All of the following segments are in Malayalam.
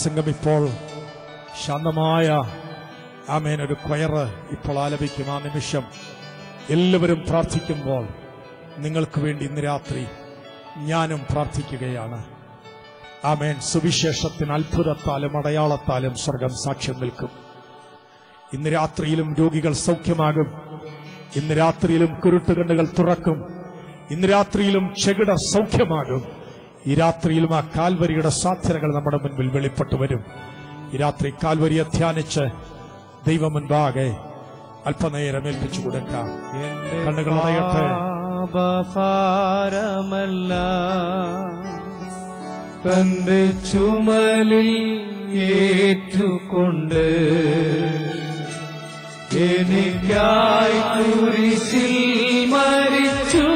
സംഘം ഇപ്പോൾ ശാന്തമായ ആമേൻ ഒരു കൊയറ് ഇപ്പോൾ ആലപിക്കും. ആ നിമിഷം എല്ലാവരും പ്രാർത്ഥിക്കുമ്പോൾ നിങ്ങൾക്ക് വേണ്ടി ഇന്ന് രാത്രി ഞാനും പ്രാർത്ഥിക്കുകയാണ്. ആമേൻ. സുവിശേഷത്തിന് അത്ഭുതത്താലും അടയാളത്താലും സ്വർഗം സാക്ഷ്യം നിൽക്കും. ഇന്ന് രാത്രിയിലും രോഗികൾ സൗഖ്യമാകും. ഇന്ന് രാത്രിയിലും കുരുട്ടുകണ്ണുകൾ തുറക്കും. ഇന്ന് രാത്രിയിലും ചെകിട സൗഖ്യമാകും. ഈ രാത്രിയിലും ആ കാൽവരിയുടെ സാധ്യതകൾ നമ്മുടെ മുൻപിൽ വെളിപ്പെട്ടു വരും. ഈ രാത്രി കാൽവരിയെ ധ്യാനിച്ച് ദൈവം മുൻപാകെ അല്പനേരം ഏൽപ്പിച്ചു കൊടുക്കാം. കണ്ണുകൾ അടയട്ടെ. ഭാരമല്ല തന്റെ ചുമലിൽ ഏറ്റുകൊണ്ട് എനിക്കായി കുരിശിൽ മരിച്ചു.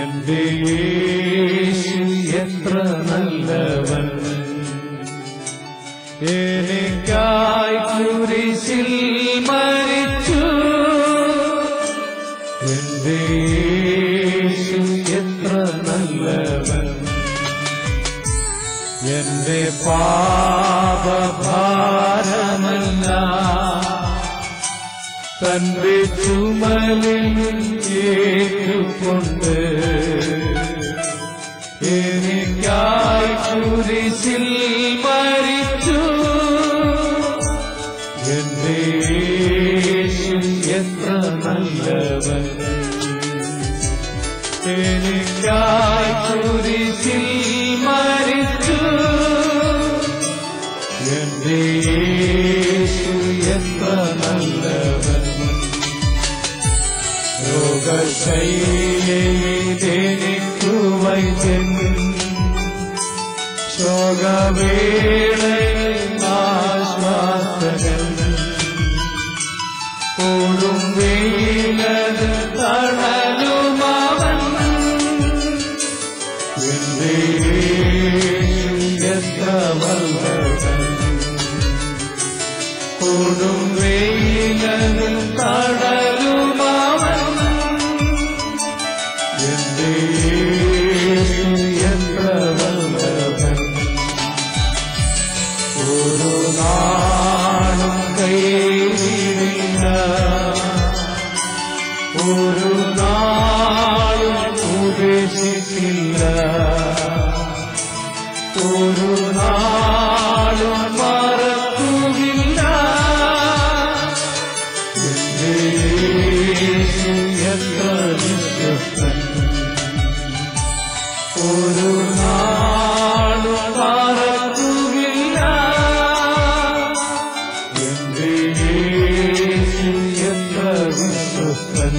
എന്റെ യേശു എത്ര നല്ലവൻ, എനിക്കായി കുരിശിൽ മരിച്ചു. എന്റെ യേശു എത്ര നല്ലവൻ, എന്റെ പാപഭാരമല്ല തന്റെ ചുമലിൽ ഏറ്റുകൊണ്ട് എനിക്കായി കുരിശിൽ മരിച്ചു. എന്റെ യേശു എത്ര നല്ലവൻ, എനിക്കായി കുരിശിൽ മരിച്ചു. എന്റെ യേശു എത്ര നല്ലവൻ. രോഗശയ്യയിലെനിക്കു വൈദ്യൻ, ശോകവേളയിൽ ആശ്വാസകൻ, ഓടും വെയിലത് തണലുമവൻ. എന്റെ യേശു എത്ര വല്ലഭൻ, ഓടും വെയിലത് തണലുമവൻ. എന്റെ യേശു എത്ര വല്ലഭൻ. ഒരു നാളും കൈവിടില്ല, ഒരു നാളും ഉപേക്ഷിക്കില്ല, ഒരു നാളും മറക്കുകില്ല. എന്റെ യേശു എത്ര വിശ്വസ്തൻ, ഒരു നാളും മറക്കുകില്ല. എന്റെ യേശു എത്ര വിശ്വസ്തൻ.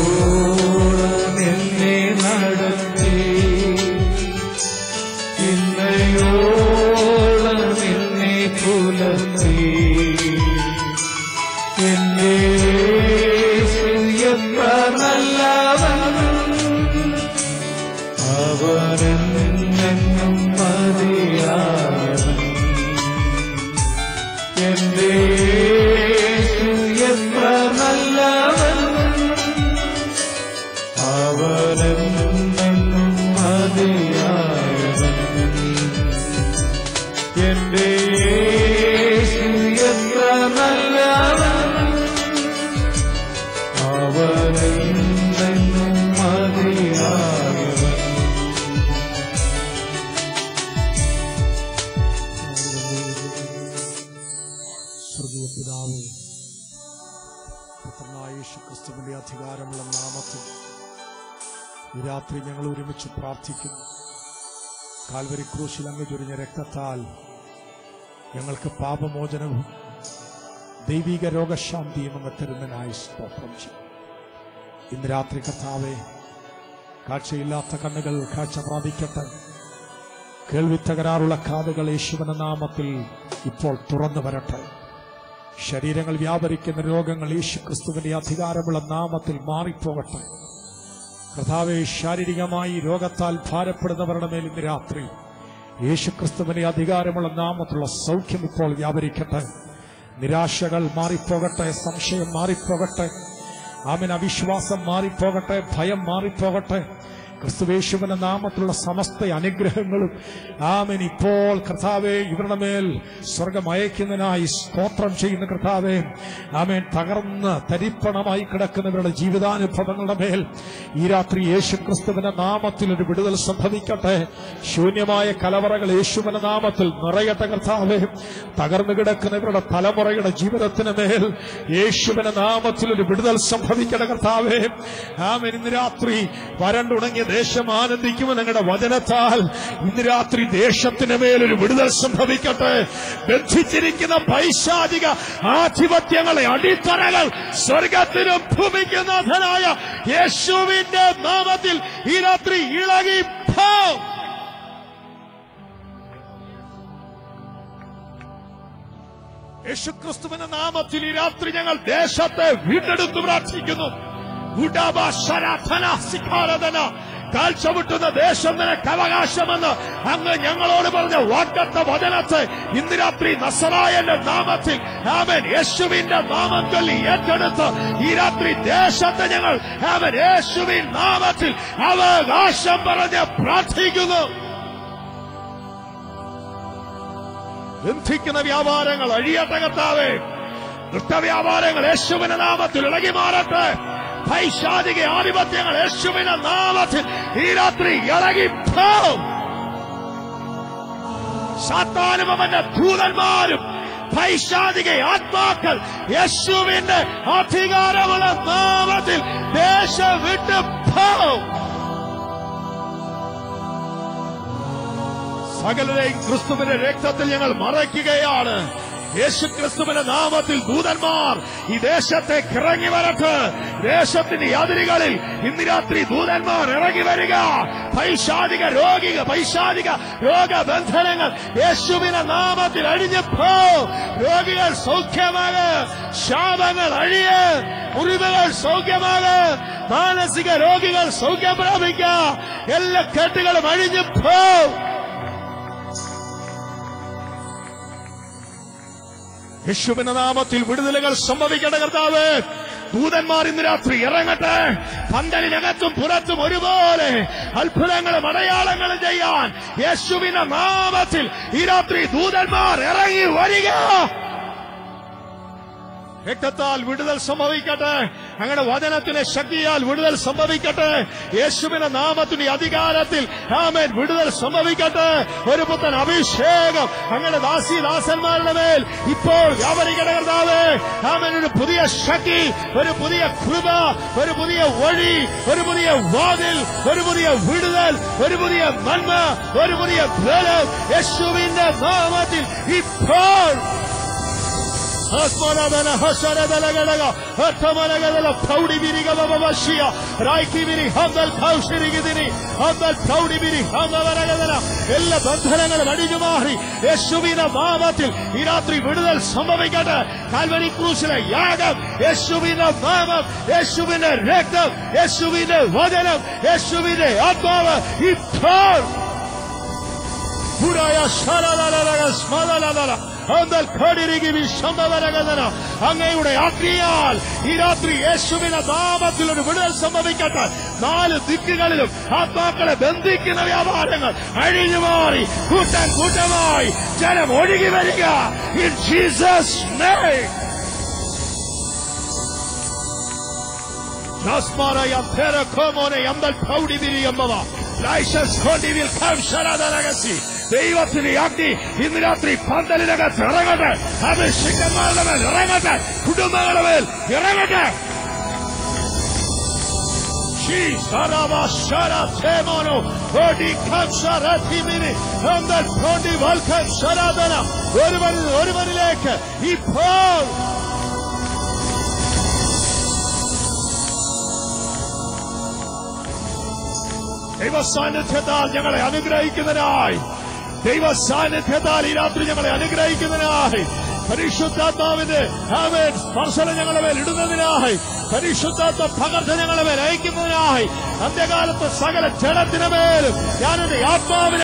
ഇന്നയോളം എന്നെ നടത്തി, ഇന്നയോളം എന്നെ പുലർത്തി. എന്റെ യേശു എത്ര നല്ലവൻ, അവനെന്നും മതിയായവൻ. എന്റെ യേശു എത്ര നല്ലവൻ, അവനെന്നും മതിയായവൻ. എന്റെ യേശു എത്ര നല്ലവൻ, അവനെന്നും മതിയായവൻ. സ്വർഗീയ പിതാവേ, പുത്രനായ യേശുക്രിസ്തുവിന്റെ അധികാരമുള്ള നാമത്തിൽ ഈ രാത്രി ഞങ്ങൾ ഒരുമിച്ച് പ്രാർത്ഥിക്കുന്നു. കാൽവരി ക്രൂശിൽ അങ്ങ് ചൊരിഞ്ഞ രക്തത്താൽ ഞങ്ങൾക്ക് പാപമോചനവും ദൈവിക രോഗശാന്തിയും അങ്ങ് തരുന്നതിനായി സ്തോത്രം ചെയ്യും. ഇന്ന് രാത്രി കർത്താവേ, കാഴ്ചയില്ലാത്ത കണ്ണുകൾ കാഴ്ച പ്രാപിക്കട്ടെ, കേൾവി തകരാറുള്ള കാതുകൾ യേശുവിന്റെ നാമത്തിൽ ഇപ്പോൾ തുറന്നു വരട്ടെ. ശരീരങ്ങൾ വ്യാപരിക്കുന്ന രോഗങ്ങൾ യേശുക്രിസ്തുവിന്റെ അധികാരമുള്ള നാമത്തിൽ മാറിപ്പോകട്ടെ. കർത്താവേ, ശാരീരികമായി രോഗത്താൽ ഭാരപ്പെടുന്നവരുടെ മേൽ ഇന്ന് രാത്രി യേശുക്രിസ്തുവിന്റെ അധികാരമുള്ള നാമത്തിലുള്ള സൗഖ്യം ഇപ്പോൾ വ്യാപരിക്കട്ടെ. നിരാശകൾ മാറിപ്പോകട്ടെ, സംശയം മാറിപ്പോകട്ടെ, ആമേൻ, അവിശ്വാസം മാറിപ്പോകട്ടെ, ഭയം മാറിപ്പോകട്ടെ. ക്രിസ്തുയേശുവിന്റെ നാമത്തിലുള്ള സമസ്ത അനുഗ്രഹങ്ങളും ആമേൻ ഇപ്പോൾ കർത്താവേ ഇവരുടെ മേൽ സ്വർഗം അയക്കുന്നതിനായി സ്തോത്രം ചെയ്യുന്ന കർത്താവേ. ആമേൻ തകർന്ന് തരിപ്പണമായി കിടക്കുന്നവരുടെ ജീവിതാനുഭവങ്ങളുടെ മേൽ ഈ രാത്രി യേശു ക്രിസ്തുവിന്റെ നാമത്തിൽ ഒരു വിടുതൽ സംഭവിക്കട്ടെ. ശൂന്യമായ കലവറകൾ യേശുവിന്റെ നാമത്തിൽ നിറയട്ടെ കർത്താവേ. തകർന്നു കിടക്കുന്നവരുടെ തലമുറയുടെ ജീവിതത്തിന് മേൽ യേശുവിന്റെ നാമത്തിൽ ഒരു വിടുതൽ സംഭവിക്കട്ടെ കർത്താവേ. ആമേൻ ഇന്ന് രാത്രി വരണ്ടുണങ്ങിയ ദേശം ആനന്ദിക്കുമെന്ന് ഞങ്ങളുടെ വചനത്താൽ ഇന്ന് രാത്രി ദേശത്തിന് മേലൊരു വിടുതൽ സംഭവിക്കട്ടെ. ബന്ധിച്ചിരിക്കുന്ന പൈശാചിക ആധിപത്യങ്ങളെ അടിത്തറകൾ സ്വർഗത്തിനും ഭൂമിക്കും നാഥനായ യേശുവിന്റെ നാമത്തിൽ ഈ രാത്രി ഇളകി പോം. യേശുക്രിസ്തുവിന്റെ നാമത്തിൽ ഈ രാത്രി ഞങ്ങൾ ദേശത്തെ വീണ്ടെടുത്തു പ്രാർത്ഥിക്കുന്നു. കാൽച്ചവിട്ടുന്ന ദേശം നിനക്ക് അവകാശമെന്ന് അങ്ങ് ഞങ്ങളോട് പറഞ്ഞ വാഗ്ദത്ത വചനത്തെ ഇന്ന് രാത്രി നസറായന്റെ നാമത്തിൽ ആമേൻ യേശുവിന്റെ നാമം ചൊല്ലി ഏറ്റെടുത്ത് ഈ രാത്രി ദേശത്തെ ഞങ്ങൾ ആമേൻ യേശുവിൻ നാമത്തിൽ അവകാശം പറഞ്ഞ് പ്രാർത്ഥിക്കുന്നു. ബന്ധിക്കുന്ന വ്യാപാരങ്ങൾ അഴിയട്ടെ കർത്താവേ. ദുഷ്ടവ്യാപാരങ്ങൾ യേശുവിന്റെ നാമത്തിൽ ഇളകി മാറട്ടെ. പൈശാചിക ആധിപത്യങ്ങൾ യേശുവിന്റെ നാമത്തിൽ ഈ രാത്രി ഇളകി പോം. സാത്താനും അവന്റെ ദൂതന്മാരും പൈശാചിക ആത്മാക്കൾ യേശുവിന്റെ അധികാരമുള്ള നാമത്തിൽ ദേശം വിട്ട് പോം. സകലരെയും ക്രിസ്തുവിന്റെ രക്തത്തിൽ ഞങ്ങൾ മറയ്ക്കുകയാണ്. യേശു ക്രിസ്തുവിന്റെ നാമത്തിൽ ദൂതന്മാർ ഈ ദേശത്തേക്ക് ഇറങ്ങി വരട്ടെ. ദേശത്തിന്റെ അതിരുകളിൽ ഇന്ന് രാത്രി ദൂതന്മാർ ഇറങ്ങി വരിക. പൈശാചിക രോഗബന്ധനങ്ങൾ യേശുവിന്റെ നാമത്തിൽ അഴിഞ്ഞു പോ. രോഗികൾ സൗഖ്യമാകെ, ശാപങ്ങൾ അഴിയ്, മുറിവുകൾ സൗഖ്യമാകെ, മാനസിക രോഗികൾ സൗഖ്യം പ്രാപിക്കുക. എല്ലാ കെട്ടുകളും അഴിഞ്ഞു പോ. യേശുവിന്റെ നാമത്തിൽ വിടുതലുകൾ സംഭവിക്കട്ടെ കർത്താവേ. ദൂതന്മാർ ഇന്ന് രാത്രി ഇറങ്ങട്ടെ. പന്തലിനകത്തും പുറത്തും ഒരുപോലെ അത്ഭുതങ്ങളും അടയാളങ്ങളും ചെയ്യാൻ യേശുവിന്റെ നാമത്തിൽ ഈ രാത്രി ദൂതന്മാർ ഇറങ്ങി വരിക. രക്തത്താൽ വിടുതൽ സംഭവിക്കട്ടെ. അങ്ങനെ വചനത്തിന്റെ ശക്തിയാൽ വിടുതൽ സംഭവിക്കട്ടെ. യേശുവിന്റെ നാമത്തിന്റെ അധികാരത്തിൽ ആമേൻ വിടുതൽ സംഭവിക്കട്ടെ. ഒരു പുത്തൻ അഭിഷേകം അങ്ങനെ ദാസന്മാരുടെ മേൽ ഇപ്പോൾ വ്യാപരിക്കട്ടെ കർത്താവേ. ആമേൻ ഒരു പുതിയ ശക്തി, ഒരു പുതിയ കൃപ, ഒരു പുതിയ വഴി, ഒരു പുതിയ വാതിൽ, ഒരു പുതിയ വിടുതൽ, ഒരു പുതിയ നന്മ, ഒരു പുതിയ ബലം യേശുവിന്റെ നാമത്തിൽ ഇപ്പോൾ Asmaradana Hasharadalaga, Atamalagala, Paudi Viriga Babashia, Raiki Viri, Handal Paushirigidini, Handal Paudi Viri, Handavaragana, Ella Bandharanga, Madijumari, Yeshuvina Mamatil, Iratri Vidal, Sambavigata, Calvary Crusila, Yaga, Yeshuvina Mama, Yeshuvina Rectum, Yeshuvina Vadanam, Yeshuvina Atmava, Itar Puraya Sharala, Smadala. Andal Kadirigi Shambavaragana, Angayude Akrial, Iratri, Yeshuvina Damatil, Vidal Sambavicata, Nal Dikigalum, Atmakala, Bendikin of Yavaranga, Adinamari, Kutan Kutamai, Janam Odigi Veriga, in Jesus' name. Nasmara Yampera Komone, Yambal Paudi Yambava, License Kondi will come Sharada Legacy. ദൈവത്തിന്റെ അഗ്നി ഇന്ന് രാത്രി പന്തലിനകത്ത് ഇറങ്ങട്ടെ. അഭിഷേകന്മാരുടെ മേൽ ഇറങ്ങട്ടെ. കുടുംബങ്ങളുടെ മേൽ ഇറങ്ങട്ടെ. ഒരുവനിലേക്ക് ഇപ്പോൾ ദൈവസാന്നിധ്യത്താൽ ഞങ്ങളെ അനുഗ്രഹിക്കുന്നതിനായി ദൈവസാന്നിധ്യത്താൽ ഈ രാത്രി ഞങ്ങളെ അനുഗ്രഹിക്കുന്നതിനായി പരിശുദ്ധാത്മാവിന്റെ ആമേൻ സ്പർശനം ഞങ്ങളുടെ മേൽ ഇടുന്നതിനായി പരിശുദ്ധാത്മ പകർച്ച ഞങ്ങളുടെ മേൽ അയക്കുന്നതിനായി അന്ത്യകാലത്ത് സകല ജഡത്തിന് മേലും ഞാനെന്റെ ആത്മാവിനെ